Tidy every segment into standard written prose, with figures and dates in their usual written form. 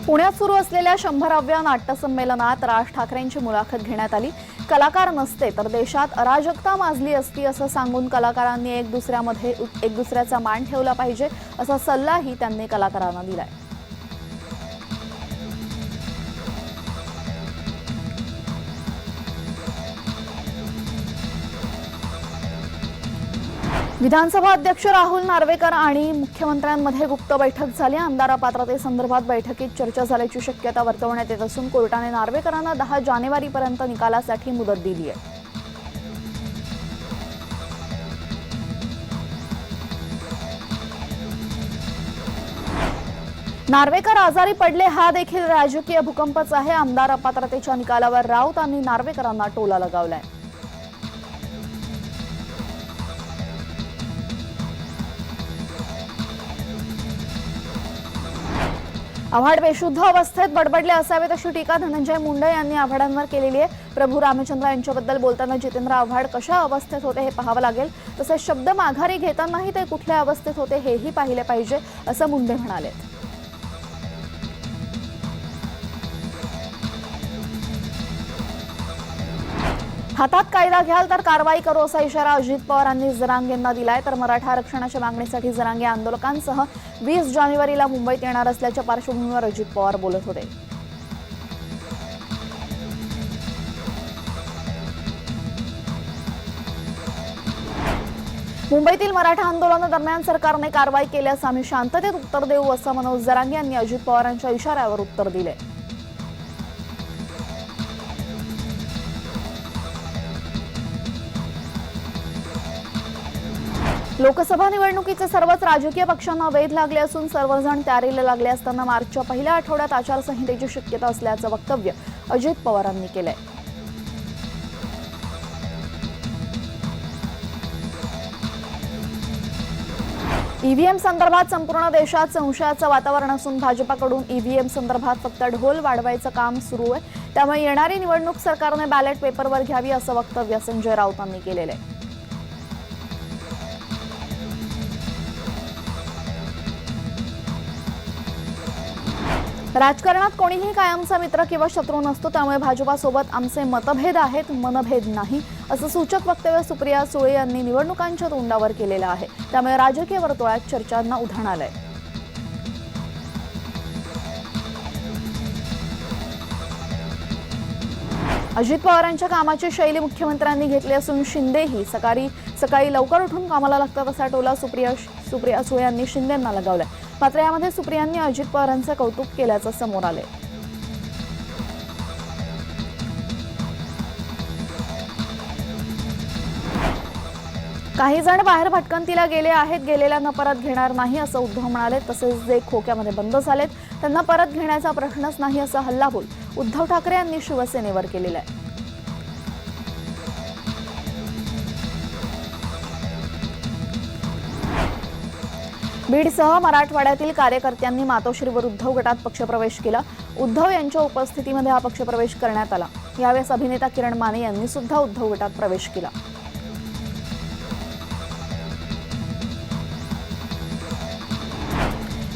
पुण्यात सुरू असलेल्या 100व्या नाट्य संमेलनात राज ठाकरेंची मुलाखत घेण्यात आली। कलाकार नसते तर देशात अराजकता माजली असती असं सांगून कलाकारांनी एक दुसऱ्याचा मान ठेवला पाहिजे असा सल्लाही त्यांनी कलाकारांना दिलाय। विधानसभा अध्यक्ष राहुल नार्वेकर आणि मुख्यमंत्र्यांमध्ये गुप्त बैठक झाली। आमदार अपात्रतेसंदर्भात बैठकीत चर्चा झाल्याची शक्यता वर्तवण्यात येत असून कोर्टाने नार्वेकरांना 10 जानेवारीपर्यंत निकालासाठी मुदत दिली आहे। नार्वेकर आजारी पडले हा देखील राजकीय भूकंपच आहे। आमदार अपात्रतेच्या निकालावर राऊतांनी नार्वेकरांना टोला लगावलाय। आव्हाड बेशुद्ध अवस्थेत बडबडले असावेत अशी टीका धनंजय मुंडे यांनी आव्हाडांवर केलेली आहे। प्रभू रामचंद्र यांच्याबद्दल बोलताना जितेंद्र आव्हाड कशा अवस्थेत होते हे पाहावं लागेल, तसेच शब्द माघारी घेतानाही ते कुठल्या अवस्थेत होते हेही पाहिले पाहिजे असं मुंडे म्हणाले। हातात कायदा घ्याल तर कारवाई करू असा इशारा अजित पवारांनी जरांगेंना दिलाय। तर मराठा आरक्षणाच्या मागणीसाठी जरांगे आंदोलकांसह 20 जानेवारीला मुंबईत येणार असल्याच्या पार्श्वभूमीवर अजित पवार बोलत होते। मुंबईतील मराठा आंदोलनादरम्यान सरकारने कारवाई केल्यास आम्ही शांततेत उत्तर देऊ असं मनोज जरांगे यांनी अजित पवारांच्या इशाऱ्यावर उत्तर दिले। लोकसभा निवडणुकीचे सर्वच राजकीय पक्षांना वेध लागले असून सर्वजण तयारीला लागले असताना मार्चच्या पहिल्या आठवड्यात आचारसंहितेची शक्यता असल्याचं वक्तव्य अजित पवारांनी केलंय। ईव्हीएम संदर्भात संपूर्ण देशात संशयाचं वातावरण असून भाजपाकडून ईव्हीएम संदर्भात फक्त ढोल वाढवायचं काम सुरू आहे। त्यामुळे येणारी निवडणूक सरकारने बॅलेट पेपरवर घ्यावी असं वक्तव्य संजय राऊतांनी केलेलं आहे। राजकारणात कोणीही कायमचा मित्र किंवा शत्रू नसतो, त्यामुळे भाजपासोबत आमचे मतभेद आहेत, मनभेद नाही असं सूचक वक्तव्य सुप्रिया सुळे यांनी निवडणुकांच्या तोंडावर केलेलं आहे। त्यामुळे राजकीय वर्तुळात चर्चांना उधाण आलंय। अजित पवारांच्या कामाची शैली मुख्यमंत्र्यांनी घेतली असून शिंदेही सकाळी लवकर उठून कामाला लागतात असा टोला सुप्रिया सुळे यांनी शिंदेंना लगावलाय। मात्र यामध्ये सुप्रियांनी अजित पवारांचं कौतुक केल्याचं समोर आले। काही जण बाहेर भटकंतीला गेले आहेत, गेलेल्यांना परत घेणार नाही असं उद्धव म्हणाले। तसेच जे खोक्यामध्ये बंद झालेत त्यांना परत घेण्याचा प्रश्नच नाही असा हल्लाबोल उद्धव ठाकरे यांनी शिवसेनेवर केलेला आहे। बीडसह मराठवाड्यातील कार्यकर्त्यांनी मातोश्रीवर उद्धव गटात पक्षप्रवेश केला। उद्धव यांच्या उपस्थितीमध्ये हा पक्षप्रवेश करण्यात आला। यावेळेस अभिनेता किरण माने यांनी सुद्धा उद्धव गटात प्रवेश केला।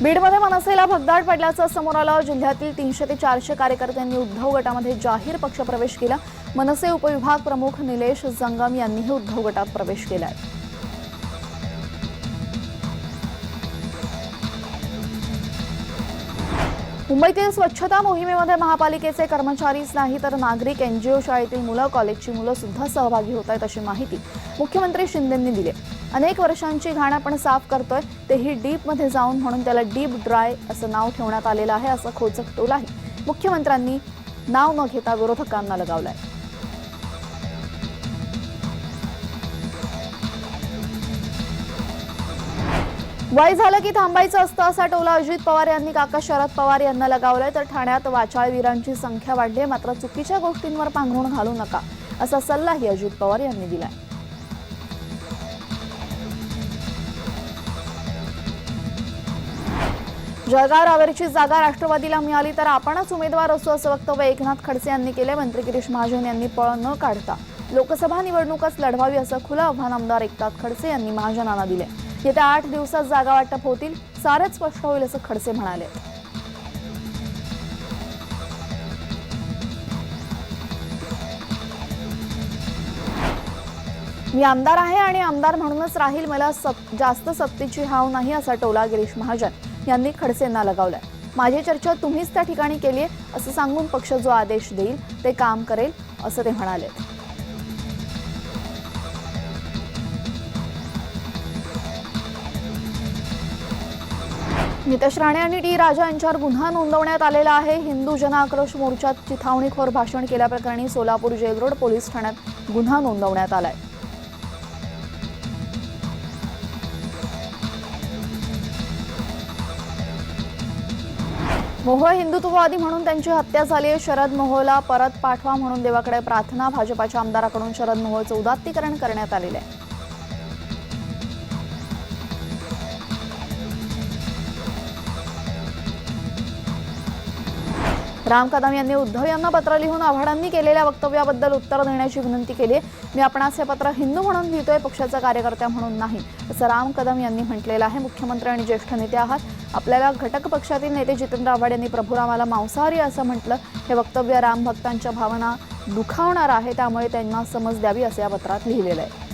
बीडमध्ये मनसेला भगदाड पडल्याचं समोर आलं। जिल्ह्यातील 300 ते 400 कार्यकर्त्यांनी उद्धव गटामध्ये जाहीर पक्षप्रवेश केला। मनसे उपविभाग प्रमुख निलेश जंगम यांनीही उद्धव गटात प्रवेश केलाय। मुंबईतील स्वच्छता मोहिमेमध्ये महापालिकेचे कर्मचारीच नाही तर नागरिक, एनजीओ, शाळेतील मुलं, कॉलेजची मुलं सुद्धा सहभागी होत आहेत अशी माहिती मुख्यमंत्री शिंदेंनी दिली। अनेक वर्षांची घाण आपण साफ करतोय, तेही डीपमध्ये जाऊन, म्हणून त्याला डीप ड्राय असं नाव ठेवण्यात आलेलं आहे असं खोचक टोलाही मुख्यमंत्र्यांनी नाव न घेता विरोधकांना लगावलाय। वय झालं की थांबायचं असतं असा टोला अजित पवार यांनी काका शरद पवार यांना लगावलाय। तर ठाण्यात वाचाळवीरांची संख्या वाढली, मात्र चुकीच्या गोष्टींवर पांघरुण घालू नका असा सल्लाही अजित पवार यांनी दिलाय। जळगाव रावेरची जागा राष्ट्रवादीला मिळाली तर आपणच उमेदवार असू असं वक्तव्य एकनाथ खडसे यांनी केले। मंत्री गिरीश महाजन यांनी पळ न काढता लोकसभा निवडणूकच लढवावी असं खुलं आव्हान आमदार एकनाथ खडसे यांनी महाजनांना दिले। येत्या 8 दिवसात जागा वाटप होतील, सारच स्पष्ट होईल असं खडसे म्हणाले। मी आमदार आहे आणि आमदार म्हणूनच राहील, मला जास्त सत्तेची हाव नाही, असा टोला गिरीश महाजन यांनी खडसेंना लगावलाय. माझी चर्चा तुम्हीच त्या ठिकाणी केली आहे असं सांगून पक्ष जो आदेश देईल ते काम करेल असं ते म्हणाले. नितेश राणे आणि टी राजा यांच्यावर गुन्हा नोंदवण्यात आलेला आहे. हिंदू जन आक्रोश मोर्चात चिथावणीखोर भाषण केल्याप्रकरणी सोलापूर जेल रोड पोलीस ठाण्यात गुन्हा नोंदवण्यात आलाय. मोहोळ हिंदुत्ववादी म्हणून त्यांची हत्या झाली आहे. शरद मोहोळला परत पाठवा म्हणून देवाकडे प्रार्थना. भाजपाच्या आमदाराकडून शरद मोहोळचं उदात्तीकरण करण्यात आलेलं आहे. राम कदम यांनी उद्धव यांना पत्र लिहून आव्हाडांनी केलेल्या वक्तव्याबद्दल उत्तर देण्याची विनंती केली आहे. मी आपणास हे पत्र हिंदू म्हणून लिहितोय, पक्षाचा कार्यकर्ता म्हणून नाही, असं राम कदम यांनी म्हटलेलं आहे. मुख्यमंत्री आणि ज्येष्ठ नेते आहात, आपल्याला घटक पक्षातील नेते जितेंद्र आव्हाड यांनी प्रभुरामाला मांसाहारी असं म्हटलं. हे वक्तव्य राम भक्तांच्या भावना दुखावणार आहे, त्यामुळे त्यांना समज द्यावी असं या पत्रात लिहिलेलं आहे.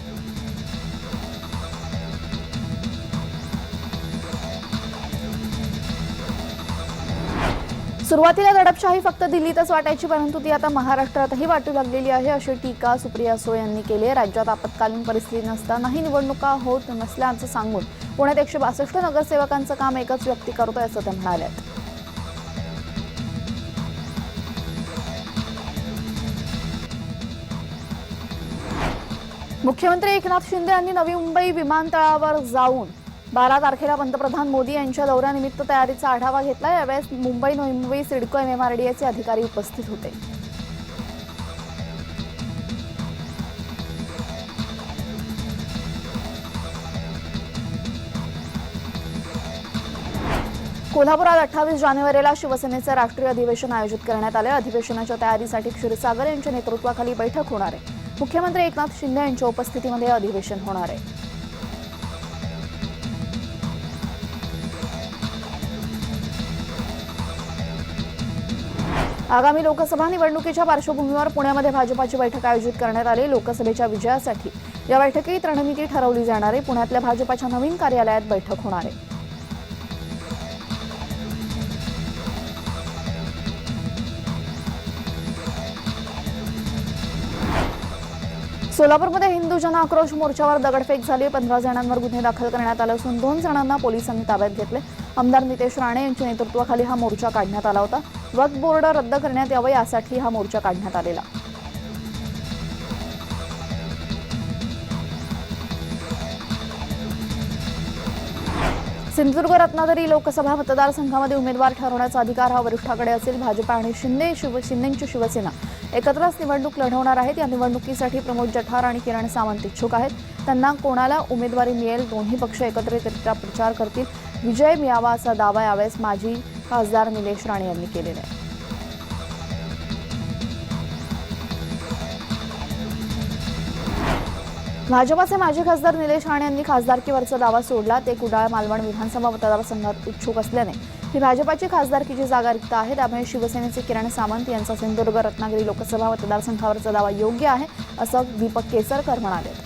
सुरुवातीला दडपशाही फक्त दिल्लीतच वाटायची, परंतु ती आता महाराष्ट्रातही वाटू लागलेली आहे, अशी टीका सुप्रिया सुळे यांनी केली आहे. राज्यात आपत्कालीन परिस्थिती नसतानाही निवडणुका होत नसल्याचं सांगून पुण्यात 162 नगरसेवकांचं काम एकच व्यक्ती करतोय असं ते म्हणाले. मुख्यमंत्री एकनाथ शिंदे यांनी नवी मुंबई विमानतळावर जाऊन 12 तारखेला पंतप्रधान मोदी यांच्या दौऱ्यानिमित्त तयारीचा आढावा घेतला. यावेळेस मुंबई नवी मुंबई सिडको MMRDAचे अधिकारी उपस्थित होते. कोल्हापुरात 28 जानेवारीला शिवसेनेचे राष्ट्रीय अधिवेशन आयोजित करण्यात आले. अधिवेशनाच्या तयारीसाठी क्षीरसागर यांच्या नेतृत्वाखाली बैठक होणार आहे. मुख्यमंत्री एकनाथ शिंदे यांच्या उपस्थितीमध्ये अधिवेशन होणार आहे. आगामी लोकसभा निवडणुकीच्या पार्श्वभूमीवर पुण्यामध्ये भाजपाची बैठक आयोजित करण्यात आली. लोकसभेच्या विजयासाठी या बैठकीत रणनीती ठरवली जाणार आहे. पुण्यातल्या भाजपाच्या नवीन कार्यालयात बैठक होणार आहे. सोलापूरमध्ये हिंदू जन आक्रोश मोर्चावर दगडफेक झाली. 15 जणांवर गुन्हे दाखल करण्यात आले असून 2 जणांना पोलिसांनी ताब्यात घेतले. आमदार नितेश राणे यांच्या नेतृत्वाखाली हा मोर्चा काढण्यात आला होता. वक्फ बोर्ड रद्द करण्यात यावं यासाठी हा मोर्चा काढण्यात आलेला. सिंधुदुर्ग रत्नागिरी लोकसभा मतदारसंघामध्ये उमेदवार ठरवण्याचा अधिकार हा वरिष्ठाकडे असेल. भाजपा आणि शिंदेची शिवसेना एकत्रच निवडणूक लढवणार आहेत. या निवडणुकीसाठी प्रमोद जठार आणि किरण सावंत इच्छुक आहेत. त्यांना कोणाला उमेदवारी मिळेल, दोन्ही पक्ष एकत्रितरित्या प्रचार करतील. विजय मिळावा असा दावा यावेळेस माजी खासदार निलेश राणे यांनी केलेला आहे. भाजपाचे माजी खासदार निलेश राणे यांनी खासदारकीवरचा दावा सोडला. ते कुडाळ मालवण विधानसभा मतदारसंघात इच्छुक असल्याने ही भाजपाची खासदारकीची जागा रिक्त आहे. त्यामुळे शिवसेनेचे किरण सावंत यांचा सिंधुदुर्ग रत्नागिरी लोकसभा मतदारसंघावरचा दावा योग्य आहे असं दीपक केसरकर म्हणाले.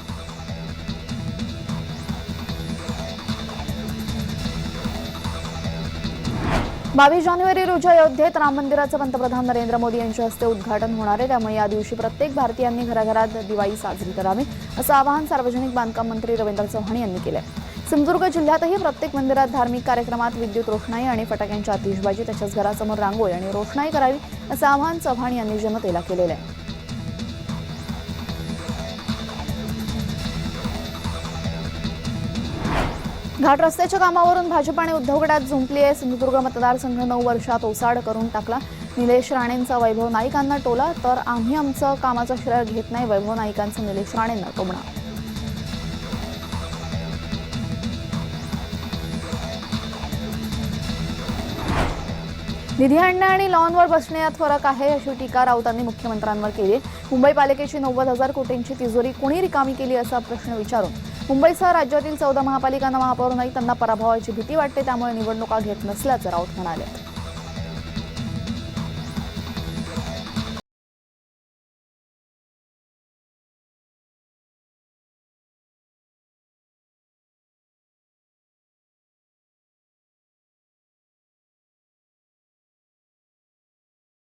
22 जानेवारी रोजी अयोध्येत राम मंदिराचं पंतप्रधान नरेंद्र मोदी यांच्या हस्ते उद्घाटन होणार आहे. त्यामुळे या दिवशी प्रत्येक भारतीयांनी घराघरात दिवाळी साजरी करावी असं आवाहन सार्वजनिक बांधकाम मंत्री रवींद्र चव्हाण यांनी केलं. सिंधुदुर्ग जिल्ह्यातही प्रत्येक मंदिरात धार्मिक कार्यक्रमात विद्युत रोषणाई आणि फटाक्यांची आतिषबाजी तसेच घरासमोर रांगोळी आणि रोषणाई करावी असं आवाहन चव्हाण यांनी जनतेला केलेलं आहे. घाट रस्त्याच्या कामावरून भाजप आणि उद्धव गटात झुंपली आहे. सिंधुदुर्ग मतदारसंघ 9 वर्षात ओसाड करून टाकला. निलेश राणेंचा वैभव नाईकांना टोला तर आम्ही आमचं कामाचं श्रेय घेत नाही, वैभव नाईकांचं निलेश राणेंना टोमणा. निधी आणणे आणि लॉनवर बसणे यात फरक आहे अशी टीका राऊतांनी मुख्यमंत्र्यांवर केली. मुंबई पालिकेची 90,000 कोटींची तिजोरी कोणी रिकामी केली असा प्रश्न विचारून मुंबईसह राज्यातील 14 महापालिकांना महापौर नाही त्यांना पराभवाची भीती वाटते, त्यामुळे निवडणुका घेत नसल्याचं राऊत म्हणाले.